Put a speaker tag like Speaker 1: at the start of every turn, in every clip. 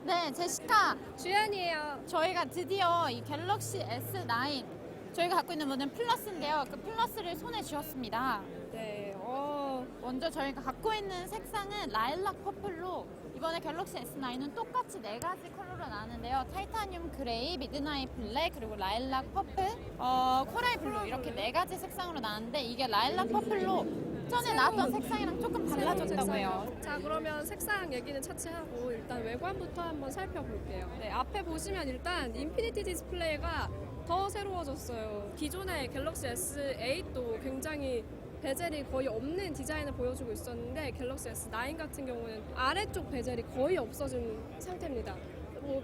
Speaker 1: 네, 제시카.
Speaker 2: 주연이에요.
Speaker 1: 저희가 드디어 이 갤럭시 S9 저희가 갖고 있는 모델은 플러스인데요. 그 플러스를 손에 쥐었습니다.
Speaker 2: 네,
Speaker 1: 먼저 저희가 갖고 있는 색상은 라일락 퍼플로 이번에 갤럭시 S9은 똑같이 네 가지 컬러로 나왔는데요. 타이타늄 그레이, 미드나잇 블랙, 그리고 라일락 퍼플, 코랄 블루 이렇게 네 가지 색상으로 나왔는데 이게 라일락 퍼플로 전에 나왔던 색상이랑 조금 달라졌다고 해요.
Speaker 2: 자, 그러면 색상 얘기는 차치하고 일단 외관부터 한번 살펴볼게요. 네, 앞에 보시면 일단 인피니티 디스플레이가 더 새로워졌어요. 기존의 갤럭시 S8도 굉장히 베젤이 거의 없는 디자인을 보여주고 있었는데 갤럭시 S9 같은 경우는 아래쪽 베젤이 거의 없어진 상태입니다.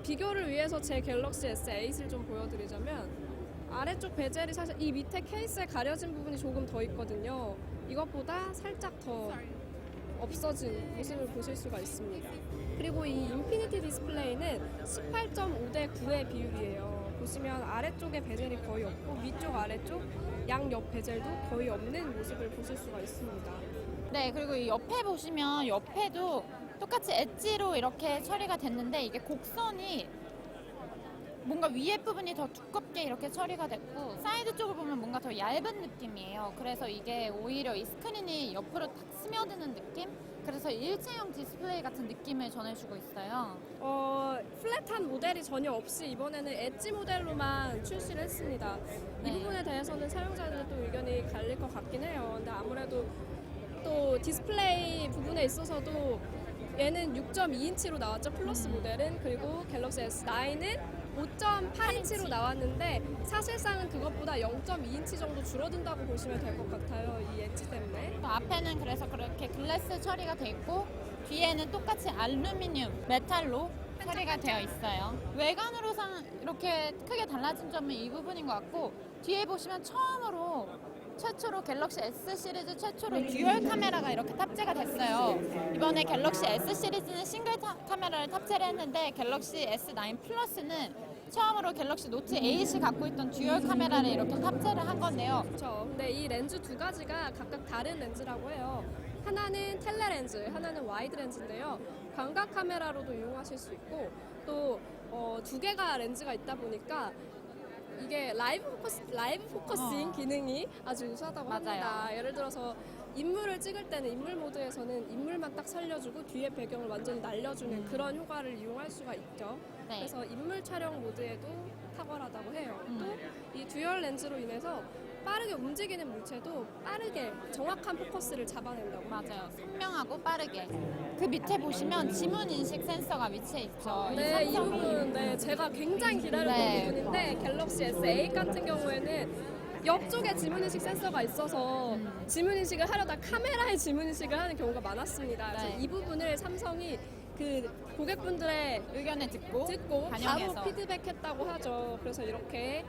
Speaker 2: 비교를 위해서 제 갤럭시 S8을 좀 보여드리자면 아래쪽 베젤이 사실 이 밑에 케이스에 가려진 부분이 조금 더 있거든요. 이것보다 살짝 더 없어진 모습을 보실 수가 있습니다. 그리고 이 인피니티 디스플레이는 18.5대 9의 비율이에요. 보시면 아래쪽에 베젤이 거의 없고 위쪽 아래쪽 양옆 베젤도 거의 없는 모습을 보실 수가 있습니다.
Speaker 1: 네, 그리고 이 옆에 보시면 옆에도 똑같이 엣지로 이렇게 처리가 됐는데 이게 곡선이 뭔가 위에 부분이 더 두껍게 이렇게 처리가 됐고 사이드 쪽을 보면 뭔가 더 얇은 느낌이에요. 그래서 이게 오히려 이 스크린이 옆으로 탁 스며드는 느낌? 그래서 일체형 디스플레이 같은 느낌을 전해주고 있어요.
Speaker 2: 플랫한 모델이 전혀 없이 이번에는 엣지 모델로만 출시를 했습니다.
Speaker 1: 네.
Speaker 2: 이 부분에 대해서는 사용자들의 또 의견이 갈릴 것 같긴 해요. 근데 아무래도 또 디스플레이 부분에 있어서도 얘는 6.2인치로 나왔죠, 플러스 모델은. 그리고 갤럭시 S9은 5.8인치로 나왔는데 사실상은 그것보다 0.2인치 정도 줄어든다고 보시면 될 것 같아요, 이 엣지 때문에.
Speaker 1: 또 앞에는 그래서 그렇게 글래스 처리가 돼 있고 뒤에는 똑같이 알루미늄, 메탈로 처리가 되어 있어요. 외관으로상 이렇게 크게 달라진 점은 이 부분인 것 같고 뒤에 보시면 최초로 갤럭시 S 시리즈 최초로 듀얼 카메라가 이렇게 탑재가 됐어요. 이번에 갤럭시 S 시리즈는 싱글 카메라를 탑재를 했는데 갤럭시 S9 플러스는 처음으로 갤럭시 노트 8이 갖고 있던 듀얼 카메라를 이렇게 탑재를 한 건데요.
Speaker 2: 그렇죠. 근데 이 렌즈 두 가지가 각각 다른 렌즈라고 해요. 하나는 텔레 렌즈, 하나는 와이드 렌즈인데요. 광각 카메라로도 이용하실 수 있고 또 두 개가 렌즈가 있다 보니까 이게 라이브 포커싱 기능이 아주 우수하다고
Speaker 1: 맞아요.
Speaker 2: 합니다. 예를 들어서 인물을 찍을 때는 인물 모드에서는 인물만 딱 살려주고 뒤에 배경을 완전히 날려주는 그런 효과를 이용할 수가 있죠.
Speaker 1: 네.
Speaker 2: 그래서 인물 촬영 모드에도 탁월하다고 해요. 또 이 듀얼 렌즈로 인해서 빠르게 움직이는 물체도 빠르게 정확한 포커스를 잡아낸다고 합니다.
Speaker 1: 맞아요. 선명하고 빠르게. 그 밑에 보시면 지문 인식 센서가 위치해 있죠.
Speaker 2: 네, 이
Speaker 1: 삼성이.
Speaker 2: 부분 제가 굉장히 기다렸던
Speaker 1: 네.
Speaker 2: 부분인데 갤럭시 S8 같은 경우에는 옆쪽에 지문인식 센서가 있어서 지문인식을 하려다 카메라에 지문인식을 하는 경우가 많았습니다. 그래서
Speaker 1: 네.
Speaker 2: 이 부분을 삼성이 그 고객분들의
Speaker 1: 의견을 듣고
Speaker 2: 바로
Speaker 1: 반영해서
Speaker 2: 피드백했다고 하죠. 그래서 이렇게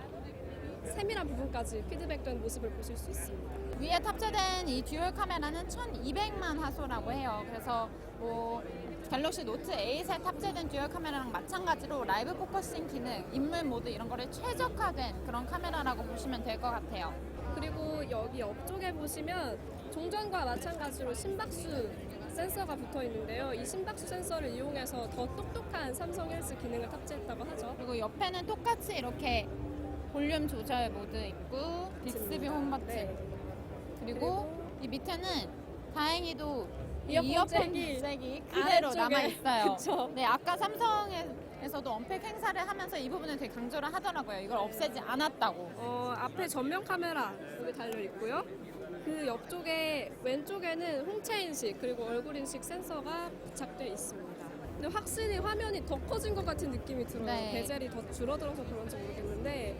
Speaker 2: 세밀한 부분까지 피드백된 모습을 보실 수 있습니다.
Speaker 1: 위에 탑재된 이 듀얼 카메라는 1200만 화소라고 해요. 그래서 뭐 갤럭시 노트 8에 탑재된 듀얼 카메라랑 마찬가지로 라이브 포커싱 기능, 인물 모드 이런 거를 최적화된 그런 카메라라고 보시면 될 것 같아요.
Speaker 2: 그리고 여기 옆쪽에 보시면 종전과 마찬가지로 심박수 센서가 붙어 있는데요. 이 심박수 센서를 이용해서 더 똑똑한 삼성 헬스 기능을 탑재했다고 하죠.
Speaker 1: 그리고 옆에는 똑같이 이렇게 볼륨 조절 모드 있고 빅스비 홈 버튼
Speaker 2: 네.
Speaker 1: 그리고 이 밑에는 다행히도
Speaker 2: 이어폰
Speaker 1: 잭이 그대로
Speaker 2: 아래쪽에.
Speaker 1: 남아 있어요.
Speaker 2: 그쵸.
Speaker 1: 네, 아까 삼성에서도 언팩 행사를 하면서 이 부분을 되게 강조를 하더라고요. 이걸 없애지 않았다고.
Speaker 2: 앞에 전면 카메라 여기 달려 있고요. 그 옆쪽에 왼쪽에는 홍채 인식 그리고 얼굴 인식 센서가 부착되어 있습니다. 근데 확실히 화면이 더 커진 것 같은 느낌이 들어요.
Speaker 1: 네.
Speaker 2: 베젤이 더 줄어들어서 그런지 모르겠는데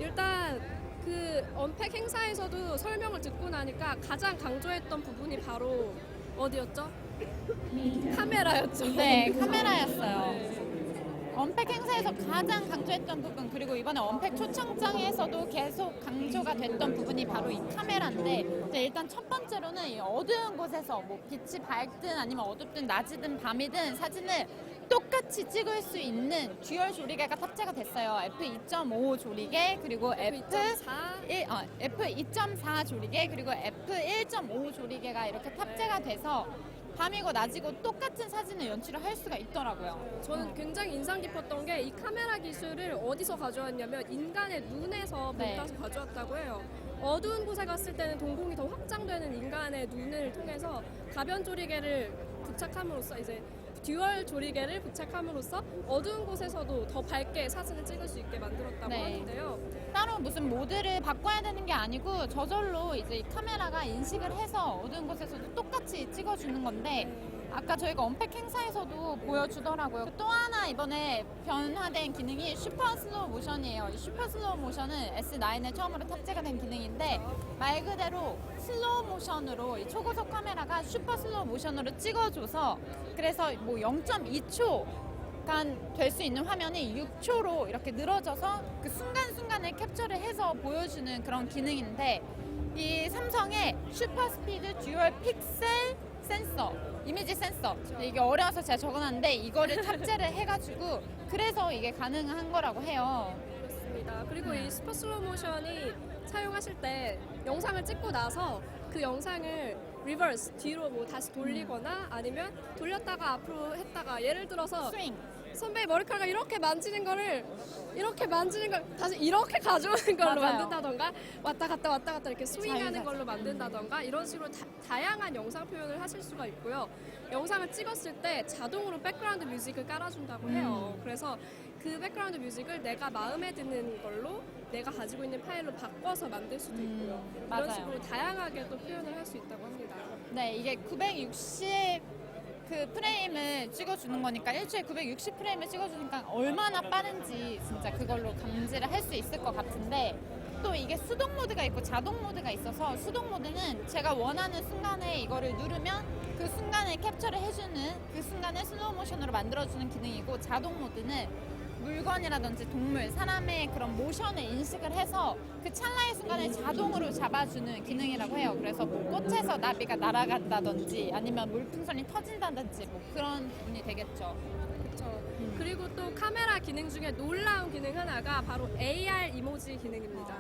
Speaker 2: 일단 그 언팩 행사에서도 설명을 듣고 나니까 가장 강조했던 부분이 바로 어디였죠? 카메라였죠.
Speaker 1: 네, 카메라였어요.
Speaker 2: 네.
Speaker 1: 언팩 행사에서 가장 강조했던 부분 그리고 이번에 언팩 초청장에서도 계속 강조가 됐던 부분이 바로 이 카메라인데 이제 일단 첫 번째로는 이 어두운 곳에서 뭐 빛이 밝든 아니면 어둡든 낮이든 밤이든 사진을 똑같이 찍을 수 있는 듀얼 조리개가 탑재가 됐어요. f2.5 조리개 그리고 f2.4 조리개 그리고 f1.5 조리개가 이렇게 탑재가 돼서 밤이고 낮이고 똑같은 사진을 연출을 할 수가 있더라고요.
Speaker 2: 저는 굉장히 인상 깊었던 게 이 카메라 기술을 어디서 가져왔냐면 인간의 눈에서
Speaker 1: 네.
Speaker 2: 본따서 가져왔다고 해요. 어두운 곳에 갔을 때는 동공이 더 확장되는 인간의 눈을 통해서 가변 조리개를 부착함으로써 이제 듀얼 조리개를 부착함으로써 어두운 곳에서도 더 밝게 사진을 찍을 수 있게 만들었다고
Speaker 1: 네.
Speaker 2: 하는데요.
Speaker 1: 따로 무슨 모드를 바꿔야 되는 게 아니고 저절로 이제 이 카메라가 인식을 해서 어두운 곳에서도 똑같이 찍어주는 건데 아까 저희가 언팩 행사에서도 보여주더라고요. 또 하나 이번에 변화된 기능이 슈퍼 슬로우 모션이에요. 이 슈퍼 슬로우 모션은 S9에 처음으로 탑재가 된 기능인데 말 그대로 슬로우 모션으로 이 초고속 카메라가 슈퍼 슬로우 모션으로 찍어줘서 그래서 뭐 0.2초 될 수 있는 화면이 6초로 이렇게 늘어져서 그 순간순간을 캡처를 해서 보여주는 그런 기능인데 이 삼성의 슈퍼 스피드 듀얼 픽셀 센서 이미지 센서 이게 어려워서 제가 적어놨는데 이거를 탑재를 해가지고 그래서 이게 가능한 거라고 해요.
Speaker 2: 그렇습니다. 그리고 이 슈퍼 슬로우 모션이 사용하실 때 영상을 찍고 나서 그 영상을 리버스 뒤로 뭐 다시 돌리거나 아니면 돌렸다가 앞으로 했다가 예를 들어서
Speaker 1: 스윙
Speaker 2: 선배의 머리카락을 이렇게 만지는 걸 다시 이렇게 가져오는 걸로
Speaker 1: 맞아요.
Speaker 2: 만든다던가 왔다 갔다 이렇게 스윙하는
Speaker 1: 자유자재.
Speaker 2: 걸로 만든다던가 이런 식으로 다양한 영상 표현을 하실 수가 있고요. 영상을 찍었을 때 자동으로 백그라운드 뮤직을 깔아준다고 해요. 그래서 그 백그라운드 뮤직을 내가 마음에 드는 걸로 내가 가지고 있는 파일로 바꿔서 만들 수도 있고요. 이런
Speaker 1: 맞아요.
Speaker 2: 식으로 다양하게 또 표현을 할 수 있다고 합니다.
Speaker 1: 네 이게 960 그 프레임을 찍어주는 거니까 일주일에 960 프레임을 찍어주니까 얼마나 빠른지 진짜 그걸로 감지를 할 수 있을 것 같은데 또 이게 수동 모드가 있고 자동 모드가 있어서 수동 모드는 제가 원하는 순간에 이거를 누르면 그 순간에 캡처를 해주는 그 순간을 슬로우 모션으로 만들어주는 기능이고 자동 모드는 물건이라든지 동물, 사람의 그런 모션을 인식을 해서 그 찰나의 순간에 자동으로 잡아주는 기능이라고 해요. 그래서 뭐 꽃에서 나비가 날아간다든지 아니면 물풍선이 터진다든지 뭐 그런 부분이 되겠죠.
Speaker 2: 그렇죠. 그리고 또 카메라 기능 중에 놀라운 기능 하나가 바로 AR 이모지 기능입니다.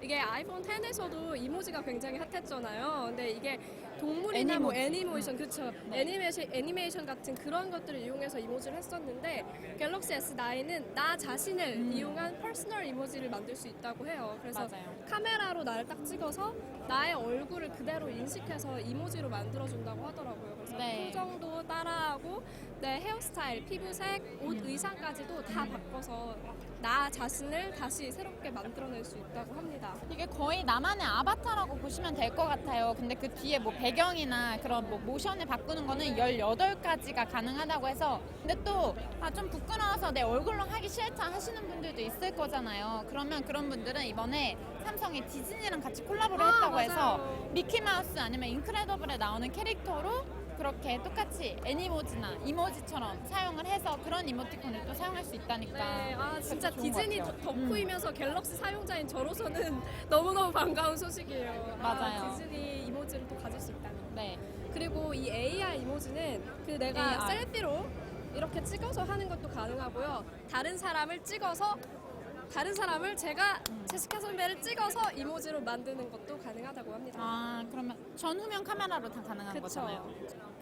Speaker 2: 이게 아이폰 10에서도 이모지가 굉장히 핫했잖아요. 근데 이게 동물이나 뭐 애니메이션, 그렇죠. 애니메이션 같은 그런 것들을 이용해서 이모지를 했었는데 갤럭시 S9은 나 자신을 이용한 퍼스널 이모지를 만들 수 있다고 해요. 그래서
Speaker 1: 맞아요.
Speaker 2: 카메라로 나를 딱 찍어서 나의 얼굴을 그대로 인식해서 이모지로 만들어준다고 하더라고요. 그래서
Speaker 1: 네.
Speaker 2: 표정도 따라하고 내 헤어스타일, 피부색, 옷, 의상까지도 다 바꿔서 나 자신을 다시 새롭게 만들어낼 수 있다고 합니다.
Speaker 1: 이게 거의 나만의 아바타라고 보시면 될 것 같아요. 근데 그 뒤에 뭐 배경이나 그런 뭐 모션을 바꾸는 거는 18가지가 가능하다고 해서 근데 또 좀 부끄러워서 내 얼굴로 하기 싫다 하시는 분들도 있을 거잖아요. 그러면 그런 분들은 이번에 삼성이 디즈니랑 같이 콜라보를 했다고 해서
Speaker 2: 맞아요.
Speaker 1: 미키마우스 아니면 인크레더블에 나오는 캐릭터로 그렇게 똑같이 애니모지나 이모지처럼 사용을 해서 그런 이모티콘을 또 사용할 수 있다니까
Speaker 2: 네, 진짜
Speaker 1: 그것도 좋은 것
Speaker 2: 디즈니
Speaker 1: 같아요.
Speaker 2: 덕후이면서 갤럭시 사용자인 저로서는 너무너무 반가운 소식이에요.
Speaker 1: 맞아요.
Speaker 2: 디즈니 이모지를 또 가질 수 있다니.
Speaker 1: 네.
Speaker 2: 그리고 이 AR 이모지는 그 내가
Speaker 1: AR.
Speaker 2: 셀피로 이렇게 찍어서 하는 것도 가능하고요. 다른 사람을 제가 제시카 선배를 찍어서 이모지로 만드는 것도 가능하다고 합니다.
Speaker 1: 아 그러면 전후면 카메라로 다 가능한
Speaker 2: 그쵸.
Speaker 1: 거잖아요.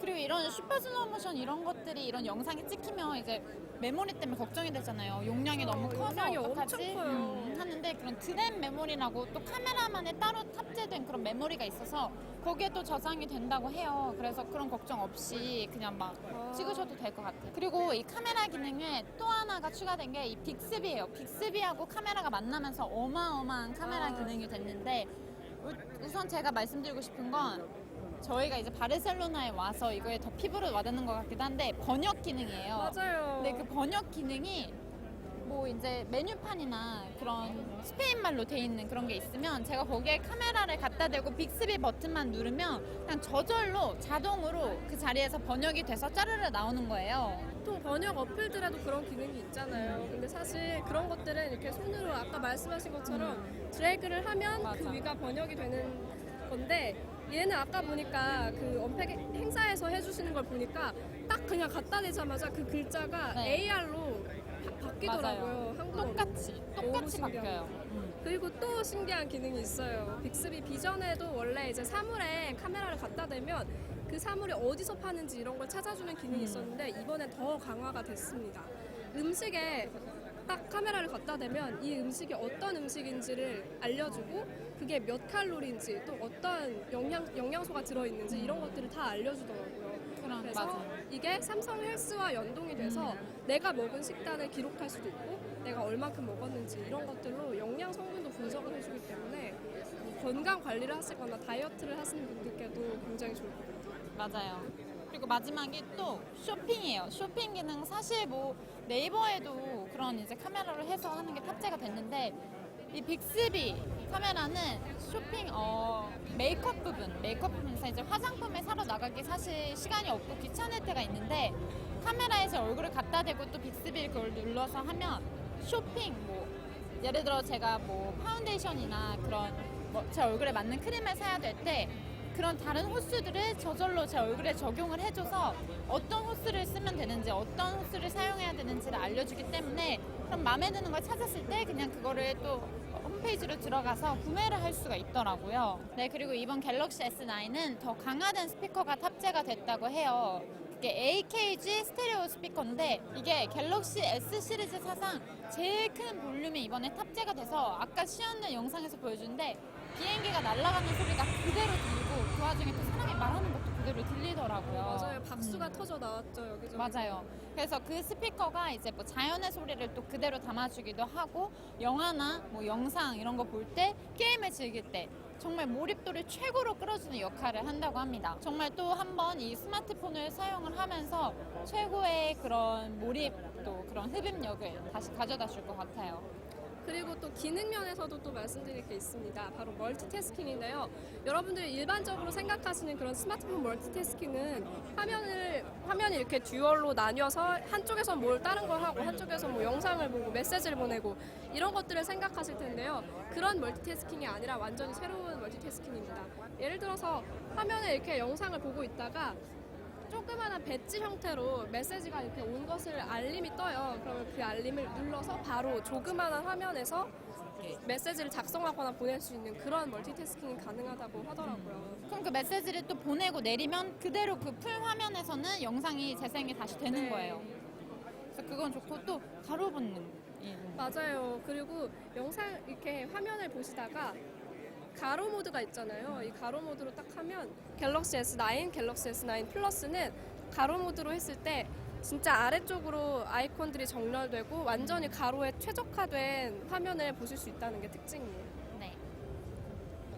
Speaker 1: 그리고 이런 슈퍼 슬로우 모션 이런 것들이 이런 영상이 찍히면 이제 메모리 때문에 걱정이 되잖아요. 용량이 너무 커서
Speaker 2: 용량이
Speaker 1: 어떡하지?
Speaker 2: 엄청 커요.
Speaker 1: 하는데 그런 드랩 메모리라고 또 카메라만에 따로 탑재된 그런 메모리가 있어서 거기에 또 저장이 된다고 해요. 그래서 그런 걱정 없이 그냥 막 찍으셔도 될 것 같아요. 그리고 이 카메라 기능에 또 하나가 추가된 게 이 빅스비예요. 빅스비하고 카메라가 만나면서 어마어마한 카메라 기능이 됐는데 우선 제가 말씀드리고 싶은 건 저희가 이제 바르셀로나에 와서 이거에 더 피부를 와닿는 것 같기도 한데 번역 기능이에요.
Speaker 2: 맞아요.
Speaker 1: 근데 그 번역 기능이 뭐 이제 메뉴판이나 그런 스페인말로 돼 있는 그런 게 있으면 제가 거기에 카메라를 갖다 대고 빅스비 버튼만 누르면 그냥 저절로 자동으로 그 자리에서 번역이 돼서 짜르르 나오는 거예요.
Speaker 2: 보통 번역 어플들에도 그런 기능이 있잖아요. 근데 사실 그런 것들은 이렇게 손으로 아까 말씀하신 것처럼 드래그를 하면
Speaker 1: 맞아.
Speaker 2: 그 위가 번역이 되는 건데 얘는 아까 보니까 그 언팩 행사에서 해주시는 걸 보니까 딱 그냥 갖다 대자마자 그 글자가
Speaker 1: 네.
Speaker 2: AR로 바뀌더라고요. 한국어로.
Speaker 1: 똑같이
Speaker 2: 너무 신기해요.
Speaker 1: 바뀌어요.
Speaker 2: 그리고 또 신기한 기능이 있어요. 빅스비 비전에도 원래 이제 사물에 카메라를 갖다 대면 그 사물이 어디서 파는지 이런 걸 찾아주는 기능이 있었는데 이번엔 더 강화가 됐습니다. 음식에 딱 카메라를 갖다 대면 이 음식이 어떤 음식인지를 알려주고 그게 몇 칼로리인지 또 어떤 영양소가 들어있는지 이런 것들을 다 알려주더라고요. 그래서
Speaker 1: 맞아요.
Speaker 2: 이게 삼성 헬스와 연동이 돼서 내가 먹은 식단을 기록할 수도 있고 내가 얼마큼 먹었는지 이런 것들로 영양 성분도 분석을 해주기 때문에 건강 관리를 하시거나 다이어트를 하시는 분들께도 굉장히 좋을 것 같아요.
Speaker 1: 맞아요. 그리고 마지막이 또 쇼핑이에요. 쇼핑 기능 사실 뭐 네이버에도 그런 이제 카메라로 해서 하는 게 탑재가 됐는데 이 빅스비 카메라는 쇼핑 메이크업 부분에서 이제 화장품을 사러 나가기 사실 시간이 없고 귀찮을 때가 있는데 카메라에 제 얼굴을 갖다 대고 또 빅스비를 그걸 눌러서 하면 쇼핑 뭐 예를 들어 제가 뭐 파운데이션이나 그런 뭐 제 얼굴에 맞는 크림을 사야 될 때 그런 다른 호수들을 저절로 제 얼굴에 적용을 해줘서 어떤 호수를 쓰면 되는지 어떤 호수를 사용해야 되는지를 알려주기 때문에 그럼 마음에 드는 걸 찾았을 때 그냥 그거를 또 홈페이지로 들어가서 구매를 할 수가 있더라고요. 네, 그리고 이번 갤럭시 S9은 더 강화된 스피커가 탑재가 됐다고 해요. 그게 AKG 스테레오 스피커인데 이게 갤럭시 S 시리즈 사상 제일 큰 볼륨이 이번에 탑재가 돼서 아까 시연된 영상에서 보여주는데 비행기가 날아가는 소리가 그대로 들리고 그 와중에 또 사람이 말하는 것도 그대로 들리더라고요.
Speaker 2: 맞아요. 박수가 터져 나왔죠 여기저기.
Speaker 1: 맞아요. 그래서 그 스피커가 이제 뭐 자연의 소리를 또 그대로 담아주기도 하고 영화나 뭐 영상 이런 거 볼 때 게임을 즐길 때 정말 몰입도를 최고로 끌어주는 역할을 한다고 합니다. 정말 또 한 번 이 스마트폰을 사용을 하면서 최고의 그런 몰입도 그런 흡입력을 다시 가져다 줄 것 같아요.
Speaker 2: 그리고 또 기능 면에서도 또 말씀드릴 게 있습니다. 바로 멀티태스킹인데요. 여러분들이 일반적으로 생각하시는 그런 스마트폰 멀티태스킹은 화면이 이렇게 듀얼로 나뉘어서 한쪽에서 뭘 다른 걸 하고 한쪽에서 뭐 영상을 보고 메시지를 보내고 이런 것들을 생각하실 텐데요. 그런 멀티태스킹이 아니라 완전히 새로운 멀티태스킹입니다. 예를 들어서 화면에 이렇게 영상을 보고 있다가 조그마한 배지 형태로 메시지가 이렇게 온 것을 알림이 떠요. 그러면 그 알림을 눌러서 바로 조그마한 화면에서 메시지를 작성하거나 보낼 수 있는 그런 멀티태스킹이 가능하다고 하더라고요.
Speaker 1: 그럼 그 메시지를 또 보내고 내리면 그대로 그 풀 화면에서는 영상이 재생이 다시 되는
Speaker 2: 네.
Speaker 1: 거예요. 그래서 그건 좋고 또 가로 본능.
Speaker 2: 맞아요. 그리고 영상 이렇게 화면을 보시다가 가로 모드가 있잖아요. 이 가로 모드로 딱 하면 갤럭시 S9, 갤럭시 S9 플러스는 가로 모드로 했을 때 진짜 아래쪽으로 아이콘들이 정렬되고 완전히 가로에 최적화된 화면을 보실 수 있다는 게 특징이에요.
Speaker 1: 네.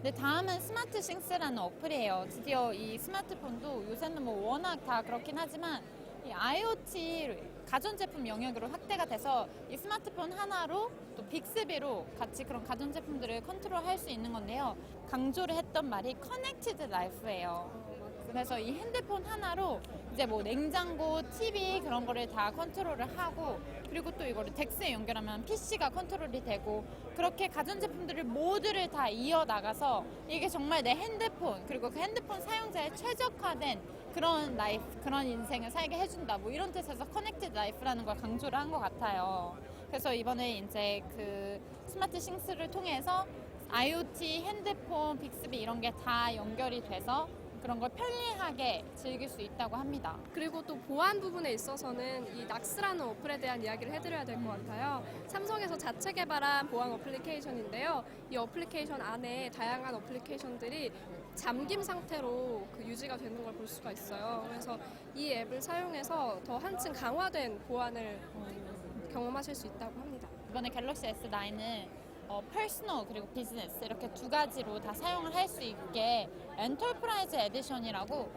Speaker 1: 네, 다음은 스마트 싱스라는 어플이에요. 드디어 이 스마트폰도 요새는 뭐 워낙 다 그렇긴 하지만 이 IoT 가전제품 영역으로 확대가 돼서 이 스마트폰 하나로 또 빅스비로 같이 그런 가전제품들을 컨트롤할 수 있는 건데요. 강조를 했던 말이 커넥티드 라이프예요. 그래서 이 핸드폰 하나로 이제 뭐 냉장고, TV 그런 거를 다 컨트롤을 하고 그리고 또 이거를 덱스에 연결하면 PC가 컨트롤이 되고 그렇게 가전제품들을 모두를 다 이어나가서 이게 정말 내 핸드폰 그리고 그 핸드폰 사용자의 최적화된 그런 라이프, 그런 인생을 살게 해준다. 뭐 이런 뜻에서 커넥티드 라이프라는 걸 강조를 한 것 같아요. 그래서 이번에 이제 그 스마트 싱스를 통해서 IoT, 핸드폰, 빅스비 이런 게 다 연결이 돼서 그런 걸 편리하게 즐길 수 있다고 합니다.
Speaker 2: 그리고 또 보안 부분에 있어서는 이 낙스라는 어플에 대한 이야기를 해드려야 될 것 같아요. 삼성에서 자체 개발한 보안 어플리케이션인데요. 이 어플리케이션 안에 다양한 어플리케이션들이 잠김 상태로 그 유지가 되는 걸 볼 수가 있어요. 그래서 이 앱을 사용해서 더 한층 강화된 보안을 경험하실 수 있다고 합니다.
Speaker 1: 이번에 갤럭시 S9은 퍼스널 그리고 비즈니스 이렇게 두 가지로 다 사용을 할 수 있게 엔터프라이즈 에디션이라고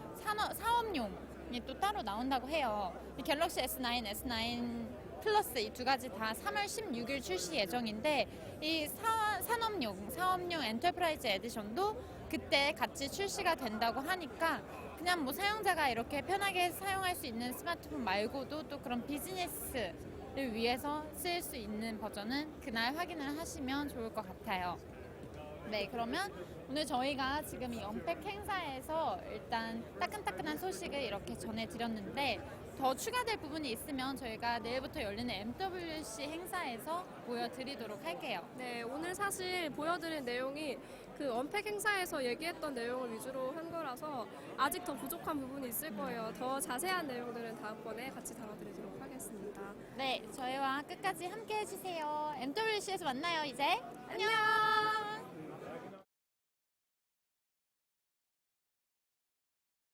Speaker 1: 사업용이 또 따로 나온다고 해요. 이 갤럭시 S9, S9 플러스 이 두 가지 다 3월 16일 출시 예정인데 이 사업용 엔터프라이즈 에디션도 그때 같이 출시가 된다고 하니까 그냥 뭐 사용자가 이렇게 편하게 사용할 수 있는 스마트폰 말고도 또 그런 비즈니스 를 위해서 쓸 수 있는 버전은 그날 확인을 하시면 좋을 것 같아요. 네, 그러면 오늘 저희가 지금 이 언팩 행사에서 일단 따끈따끈한 소식을 이렇게 전해드렸는데 더 추가될 부분이 있으면 저희가 내일부터 열리는 MWC 행사에서 보여드리도록 할게요.
Speaker 2: 네, 오늘 사실 보여드린 내용이 그 언팩 행사에서 얘기했던 내용을 위주로 한 거라서 아직 더 부족한 부분이 있을 거예요. 더 자세한 내용들은 다음번에 같이 다뤄드리도록 하겠습니다.
Speaker 1: 네, 저희와 끝까지 함께 해주세요. MWC에서 만나요, 이제. 안녕!